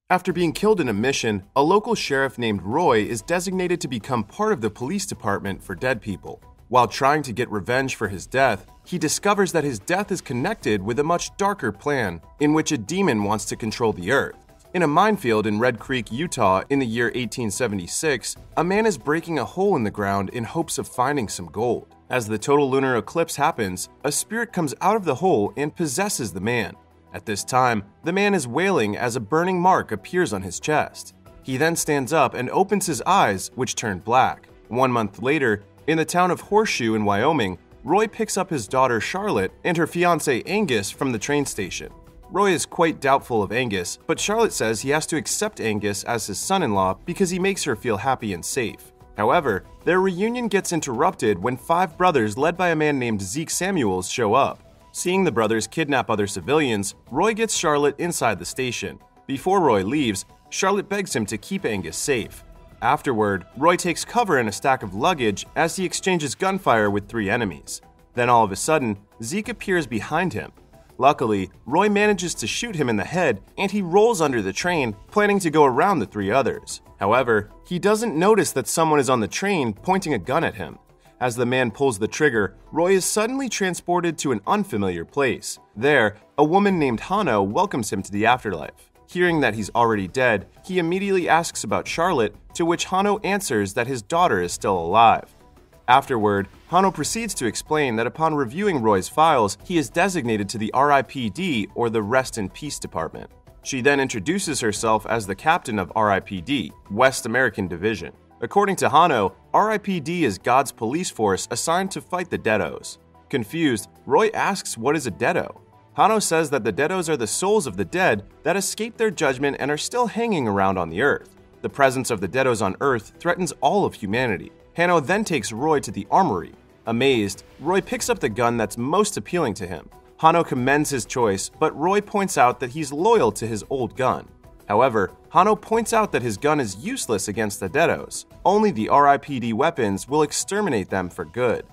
After being killed in a mission, a local sheriff named Roy is designated to become part of the police department for dead people. While trying to get revenge for his death, he discovers that his death is connected with a much darker plan in which a demon wants to control the earth. In a minefield in Red Creek, Utah in the year 1876, a man is breaking a hole in the ground in hopes of finding some gold. As the total lunar eclipse happens, a spirit comes out of the hole and possesses the man. At this time, the man is wailing as a burning mark appears on his chest. He then stands up and opens his eyes, which turn black. 1 month later, in the town of Horseshoe in Wyoming, Roy picks up his daughter Charlotte and her fiancé Angus from the train station. Roy is quite doubtful of Angus, but Charlotte says he has to accept Angus as his son-in-law because he makes her feel happy and safe. However, their reunion gets interrupted when 5 brothers led by a man named Zeke Samuels show up. Seeing the brothers kidnap other civilians, Roy gets Charlotte inside the station. Before Roy leaves, Charlotte begs him to keep Angus safe. Afterward, Roy takes cover in a stack of luggage as he exchanges gunfire with 3 enemies. Then all of a sudden, Zeke appears behind him. Luckily, Roy manages to shoot him in the head and he rolls under the train, planning to go around the 3 others. However, he doesn't notice that someone is on the train pointing a gun at him. As the man pulls the trigger, Roy is suddenly transported to an unfamiliar place. There, a woman named Hano welcomes him to the afterlife. Hearing that he's already dead, he immediately asks about Charlotte, to which Hano answers that his daughter is still alive. Afterward, Hano proceeds to explain that upon reviewing Roy's files, he is designated to the R.I.P.D, or the Rest in Peace Department. She then introduces herself as the captain of R.I.P.D, West American Division. According to Hano, R.I.P.D is God's police force assigned to fight the Deados. Confused, Roy asks what is a Deado. Hano says that the Deados are the souls of the dead that escaped their judgment and are still hanging around on the earth. The presence of the Deados on Earth threatens all of humanity. Hano then takes Roy to the armory. Amazed, Roy picks up the gun that's most appealing to him. Hano commends his choice, but Roy points out that he's loyal to his old gun. However, Hano points out that his gun is useless against the Deados. Only the R.I.P.D weapons will exterminate them for good.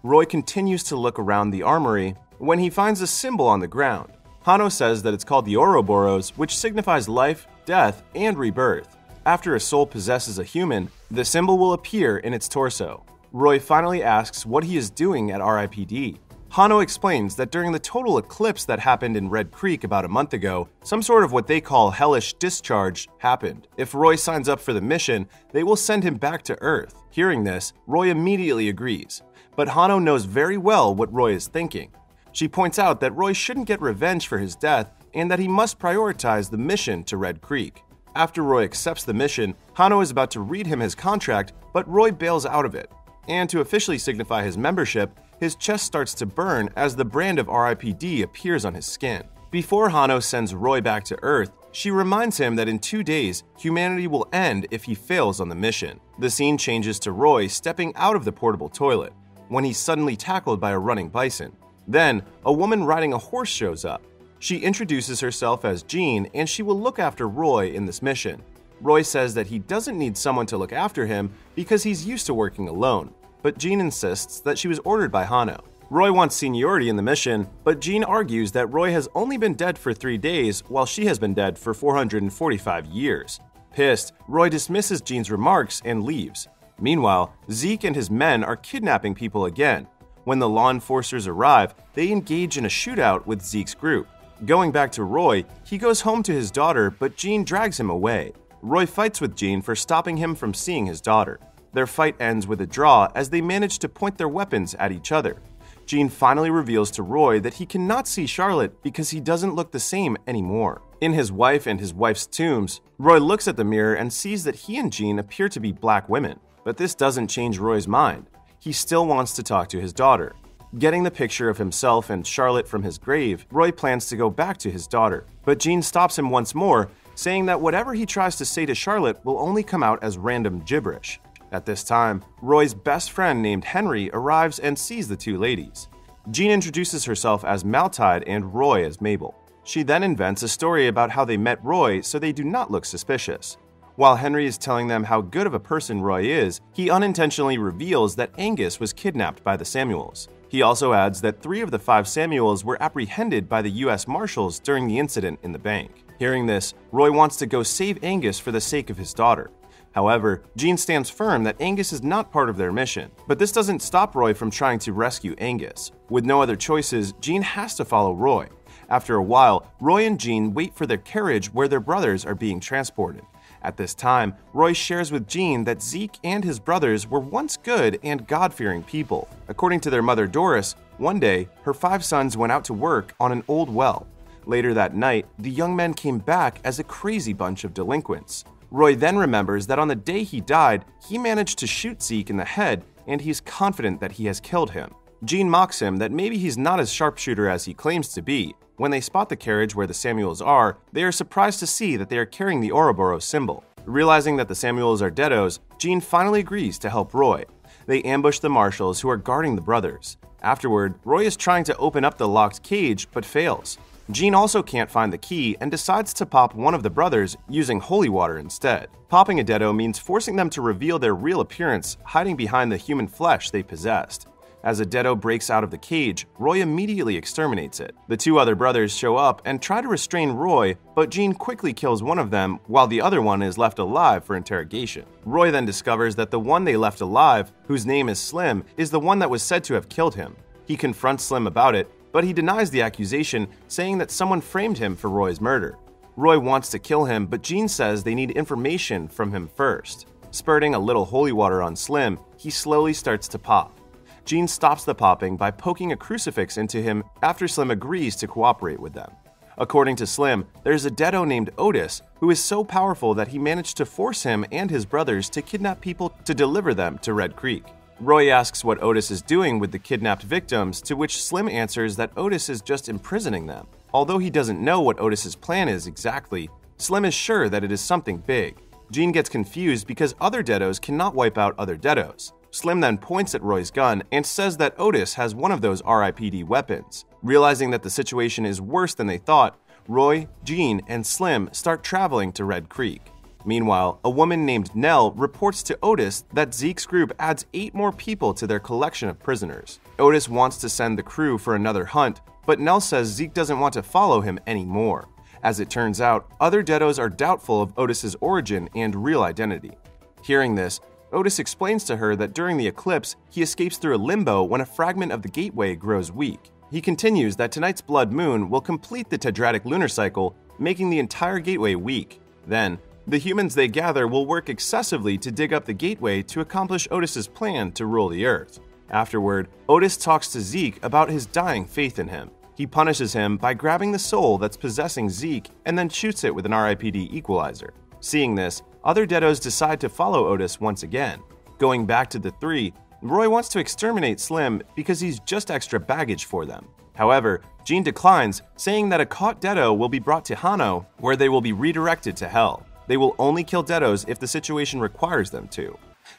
Roy continues to look around the armory when he finds a symbol on the ground. Hano says that it's called the Ouroboros, which signifies life, death, and rebirth. After a soul possesses a human, the symbol will appear in its torso. Roy finally asks what he is doing at R.I.P.D. Hano explains that during the total eclipse that happened in Red Creek about a month ago, some sort of what they call hellish discharge happened. If Roy signs up for the mission, they will send him back to Earth. Hearing this, Roy immediately agrees. But Hano knows very well what Roy is thinking. She points out that Roy shouldn't get revenge for his death and that he must prioritize the mission to Red Creek. After Roy accepts the mission, Hano is about to read him his contract, but Roy bails out of it. And to officially signify his membership, his chest starts to burn as the brand of R.I.P.D appears on his skin. Before Hano sends Roy back to Earth, she reminds him that in 2 days, humanity will end if he fails on the mission. The scene changes to Roy stepping out of the portable toilet, when he's suddenly tackled by a running bison. Then, a woman riding a horse shows up. She introduces herself as Jean, and she will look after Roy in this mission. Roy says that he doesn't need someone to look after him because he's used to working alone, but Jean insists that she was ordered by Hano. Roy wants seniority in the mission, but Jean argues that Roy has only been dead for 3 days while she has been dead for 445 years. Pissed, Roy dismisses Jean's remarks and leaves. Meanwhile, Zeke and his men are kidnapping people again. When the law enforcers arrive, they engage in a shootout with Zeke's group. Going back to Roy, he goes home to his daughter, but Jean drags him away. Roy fights with Jean for stopping him from seeing his daughter. Their fight ends with a draw as they manage to point their weapons at each other. Jean finally reveals to Roy that he cannot see Charlotte because he doesn't look the same anymore. In his wife and his wife's tombs, Roy looks at the mirror and sees that he and Jean appear to be black women. But this doesn't change Roy's mind. He still wants to talk to his daughter. Getting the picture of himself and Charlotte from his grave, Roy plans to go back to his daughter. But Jean stops him once more, saying that whatever he tries to say to Charlotte will only come out as random gibberish. At this time, Roy's best friend named Henry arrives and sees the 2 ladies. Jean introduces herself as Maltide and Roy as Mabel. She then invents a story about how they met Roy so they do not look suspicious. While Henry is telling them how good of a person Roy is, he unintentionally reveals that Angus was kidnapped by the Samuels. He also adds that 3 of the 5 Samuels were apprehended by the U.S. Marshals during the incident in the bank. Hearing this, Roy wants to go save Angus for the sake of his daughter. However, Jean stands firm that Angus is not part of their mission, but this doesn't stop Roy from trying to rescue Angus. With no other choices, Jean has to follow Roy. After a while, Roy and Jean wait for their carriage where their brothers are being transported. At this time, Roy shares with Jean that Zeke and his brothers were once good and God-fearing people. According to their mother Doris, one day, her 5 sons went out to work on an old well. Later that night, the young men came back as a crazy bunch of delinquents. Roy then remembers that on the day he died, he managed to shoot Zeke in the head, and he's confident that he has killed him. Jean mocks him that maybe he's not as sharpshooter as he claims to be. When they spot the carriage where the Samuels are, they are surprised to see that they are carrying the Ouroboros symbol. Realizing that the Samuels are deados, Jean finally agrees to help Roy. They ambush the marshals who are guarding the brothers. Afterward, Roy is trying to open up the locked cage but fails. Jean also can't find the key and decides to pop one of the brothers using holy water instead. Popping a deado means forcing them to reveal their real appearance, hiding behind the human flesh they possessed. As a deado breaks out of the cage, Roy immediately exterminates it. The 2 other brothers show up and try to restrain Roy, but Jean quickly kills one of them while the other one is left alive for interrogation. Roy then discovers that the one they left alive, whose name is Slim, is the one that was said to have killed him. He confronts Slim about it, but he denies the accusation, saying that someone framed him for Roy's murder. Roy wants to kill him, but Jean says they need information from him first. Spurting a little holy water on Slim, he slowly starts to pop. Jean stops the popping by poking a crucifix into him after Slim agrees to cooperate with them. According to Slim, there's a deado named Otis who is so powerful that he managed to force him and his brothers to kidnap people to deliver them to Red Creek. Roy asks what Otis is doing with the kidnapped victims, to which Slim answers that Otis is just imprisoning them. Although he doesn't know what Otis's plan is exactly, Slim is sure that it is something big. Jean gets confused because other deados cannot wipe out other deados. Slim then points at Roy's gun and says that Otis has one of those R.I.P.D. weapons. Realizing that the situation is worse than they thought, Roy, Jean, and Slim start traveling to Red Creek. Meanwhile, a woman named Nell reports to Otis that Zeke's group adds 8 more people to their collection of prisoners. Otis wants to send the crew for another hunt, but Nell says Zeke doesn't want to follow him anymore. As it turns out, other deados are doubtful of Otis's origin and real identity. Hearing this, Otis explains to her that during the eclipse, he escapes through a limbo when a fragment of the gateway grows weak. He continues that tonight's blood moon will complete the tedratic lunar cycle, making the entire gateway weak. Then, the humans they gather will work excessively to dig up the gateway to accomplish Otis's plan to rule the earth. Afterward, Otis talks to Zeke about his dying faith in him. He punishes him by grabbing the soul that's possessing Zeke and then shoots it with an R.I.P.D. equalizer. Seeing this, other deados decide to follow Otis once again. Going back to the 3, Roy wants to exterminate Slim because he's just extra baggage for them. However, Jean declines, saying that a caught deado will be brought to Hano, where they will be redirected to hell. They will only kill deados if the situation requires them to.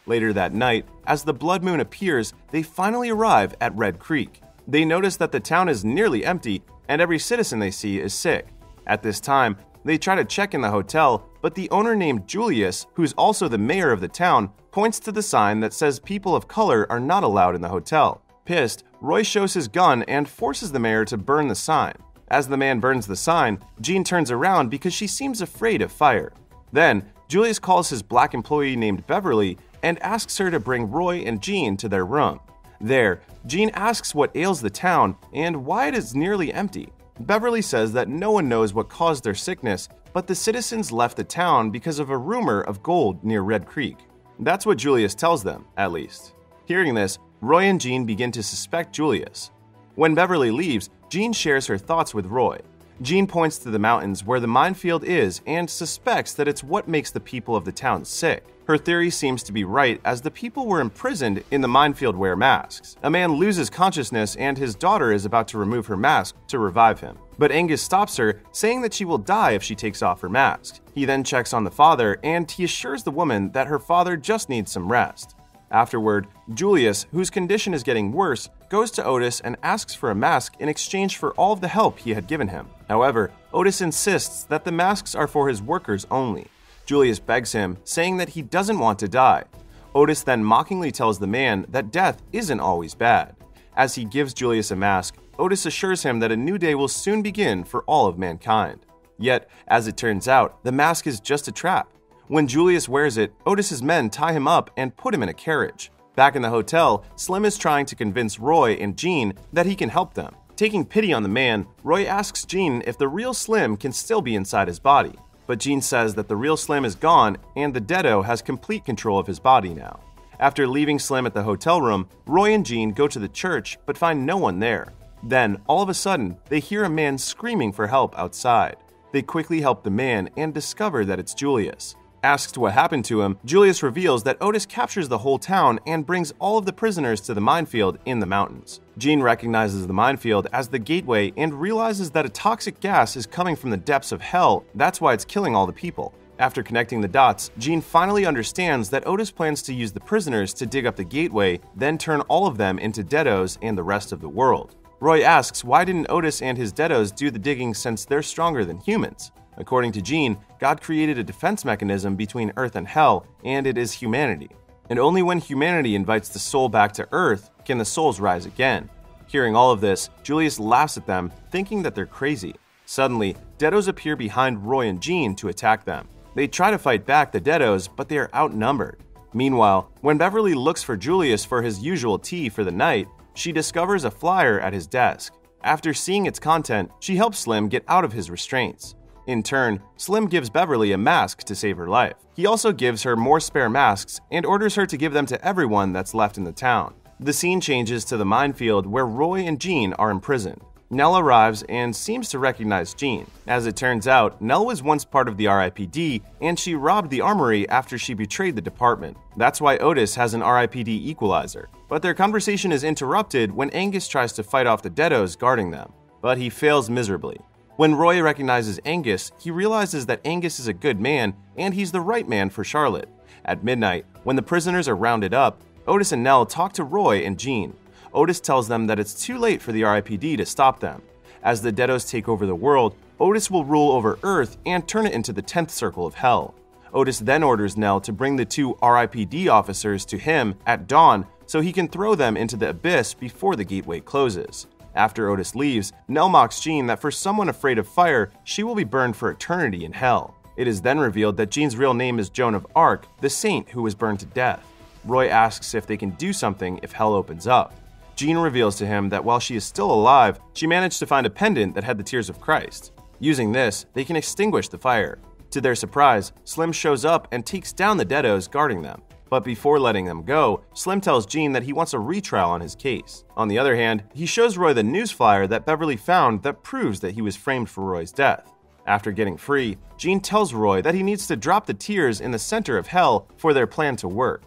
Later that night, as the blood moon appears, they finally arrive at Red Creek. They notice that the town is nearly empty and every citizen they see is sick. At this time, they try to check in the hotel, but the owner named Julius, who's also the mayor of the town, points to the sign that says people of color are not allowed in the hotel. Pissed, Roy shows his gun and forces the mayor to burn the sign. As the man burns the sign, Jean turns around because she seems afraid of fire. Then, Julius calls his black employee named Beverly and asks her to bring Roy and Jean to their room. There, Jean asks what ails the town and why it is nearly empty. Beverly says that no one knows what caused their sickness, but the citizens left the town because of a rumor of gold near Red Creek. That's what Julius tells them, at least. Hearing this, Roy and Jean begin to suspect Julius. When Beverly leaves, Jean shares her thoughts with Roy. Jean points to the mountains where the minefield is and suspects that it's what makes the people of the town sick. Her theory seems to be right, as the people were imprisoned in the minefield wear masks. A man loses consciousness and his daughter is about to remove her mask to revive him. But Angus stops her, saying that she will die if she takes off her mask. He then checks on the father and he assures the woman that her father just needs some rest. Afterward, Julius, whose condition is getting worse, goes to Otis and asks for a mask in exchange for all of the help he had given him. However, Otis insists that the masks are for his workers only. Julius begs him, saying that he doesn't want to die. Otis then mockingly tells the man that death isn't always bad. As he gives Julius a mask, Otis assures him that a new day will soon begin for all of mankind. Yet, as it turns out, the mask is just a trap. When Julius wears it, Otis's men tie him up and put him in a carriage. Back in the hotel, Slim is trying to convince Roy and Jean that he can help them. Taking pity on the man, Roy asks Jean if the real Slim can still be inside his body. But Jean says that the real Slim is gone and the Deado has complete control of his body now. After leaving Slim at the hotel room, Roy and Jean go to the church but find no one there. Then, all of a sudden, they hear a man screaming for help outside. They quickly help the man and discover that it's Julius. Asked what happened to him, Julius reveals that Otis captures the whole town and brings all of the prisoners to the minefield in the mountains. Jean recognizes the minefield as the gateway and realizes that a toxic gas is coming from the depths of hell. That's why it's killing all the people. After connecting the dots, Jean finally understands that Otis plans to use the prisoners to dig up the gateway, then turn all of them into Deados and the rest of the world. Roy asks why didn't Otis and his Deados do the digging since they're stronger than humans? According to Jean, God created a defense mechanism between Earth and Hell, and it is humanity. And only when humanity invites the soul back to Earth can the souls rise again. Hearing all of this, Julius laughs at them, thinking that they're crazy. Suddenly, Deados appear behind Roy and Jean to attack them. They try to fight back the Deados, but they are outnumbered. Meanwhile, when Beverly looks for Julius for his usual tea for the night, she discovers a flyer at his desk. After seeing its content, she helps Slim get out of his restraints. In turn, Slim gives Beverly a mask to save her life. He also gives her more spare masks and orders her to give them to everyone that's left in the town. The scene changes to the minefield where Roy and Jean are imprisoned. Nell arrives and seems to recognize Jean. As it turns out, Nell was once part of the R.I.P.D. and she robbed the armory after she betrayed the department. That's why Otis has an R.I.P.D. equalizer. But their conversation is interrupted when Angus tries to fight off the Deados guarding them. But he fails miserably. When Roy recognizes Angus, he realizes that Angus is a good man and he's the right man for Charlotte. At midnight, when the prisoners are rounded up, Otis and Nell talk to Roy and Jean. Otis tells them that it's too late for the R.I.P.D. to stop them. As the Deados take over the world, Otis will rule over Earth and turn it into the 10th circle of hell. Otis then orders Nell to bring the two R.I.P.D. officers to him at dawn so he can throw them into the abyss before the gateway closes. After Otis leaves, Nell mocks Jean that for someone afraid of fire, she will be burned for eternity in hell. It is then revealed that Jean's real name is Joan of Arc, the saint who was burned to death. Roy asks if they can do something if hell opens up. Jean reveals to him that while she is still alive, she managed to find a pendant that had the tears of Christ. Using this, they can extinguish the fire. To their surprise, Slim shows up and takes down the Deados guarding them. But before letting them go, Slim tells Jean that he wants a retrial on his case. On the other hand, he shows Roy the news flyer that Beverly found that proves that he was framed for Roy's death. After getting free, Jean tells Roy that he needs to drop the tears in the center of hell for their plan to work.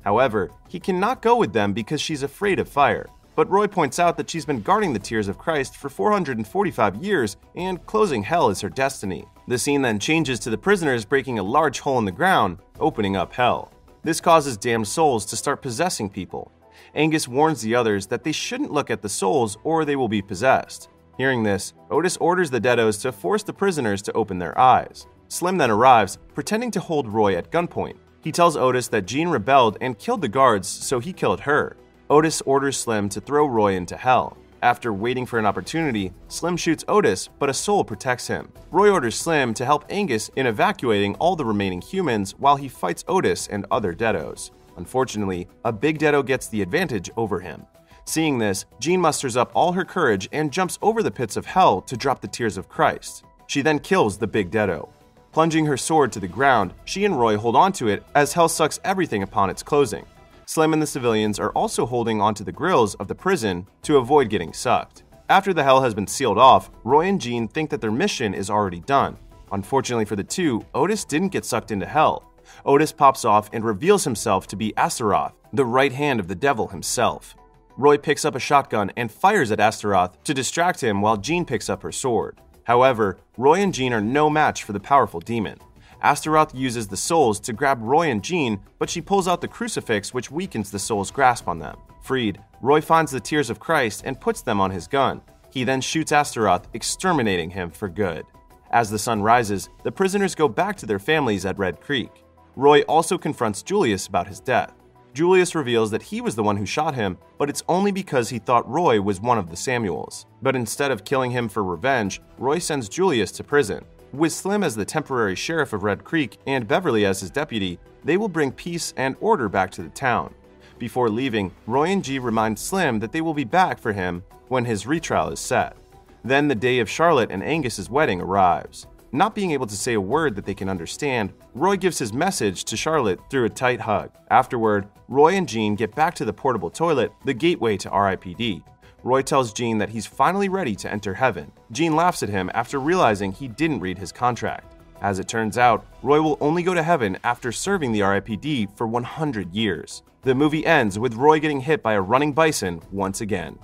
However, he cannot go with them because she's afraid of fire. But Roy points out that she's been guarding the tears of Christ for 445 years and closing hell is her destiny. The scene then changes to the prisoners breaking a large hole in the ground, opening up hell. This causes damned souls to start possessing people. Angus warns the others that they shouldn't look at the souls or they will be possessed. Hearing this, Otis orders the Deados to force the prisoners to open their eyes. Slim then arrives, pretending to hold Roy at gunpoint. He tells Otis that Jean rebelled and killed the guards, so he killed her. Otis orders Slim to throw Roy into hell. After waiting for an opportunity, Slim shoots Otis, but a soul protects him. Roy orders Slim to help Angus in evacuating all the remaining humans while he fights Otis and other Deados. Unfortunately, a big Deado gets the advantage over him. Seeing this, Jean musters up all her courage and jumps over the pits of hell to drop the tears of Christ. She then kills the big Deado. Plunging her sword to the ground, she and Roy hold onto it as hell sucks everything upon its closing. Slim and the civilians are also holding onto the grills of the prison to avoid getting sucked. After the hell has been sealed off, Roy and Jean think that their mission is already done. Unfortunately for the two, Otis didn't get sucked into hell. Otis pops off and reveals himself to be Astaroth, the right hand of the devil himself. Roy picks up a shotgun and fires at Astaroth to distract him while Jean picks up her sword. However, Roy and Jean are no match for the powerful demon. Astaroth uses the souls to grab Roy and Jean, but she pulls out the crucifix which weakens the souls' grasp on them. Freed, Roy finds the tears of Christ and puts them on his gun. He then shoots Astaroth, exterminating him for good. As the sun rises, the prisoners go back to their families at Red Creek. Roy also confronts Julius about his death. Julius reveals that he was the one who shot him, but it's only because he thought Roy was one of the Samuels. But instead of killing him for revenge, Roy sends Julius to prison. With Slim as the temporary sheriff of Red Creek and Beverly as his deputy, they will bring peace and order back to the town. Before leaving, Roy and G remind Slim that they will be back for him when his retrial is set. Then the day of Charlotte and Angus's wedding arrives. Not being able to say a word that they can understand, Roy gives his message to Charlotte through a tight hug. Afterward, Roy and Jean get back to the portable toilet, the gateway to R.I.P.D. Roy tells Jean that he's finally ready to enter heaven. Jean laughs at him after realizing he didn't read his contract. As it turns out, Roy will only go to heaven after serving the R.I.P.D. for 100 years. The movie ends with Roy getting hit by a running bison once again.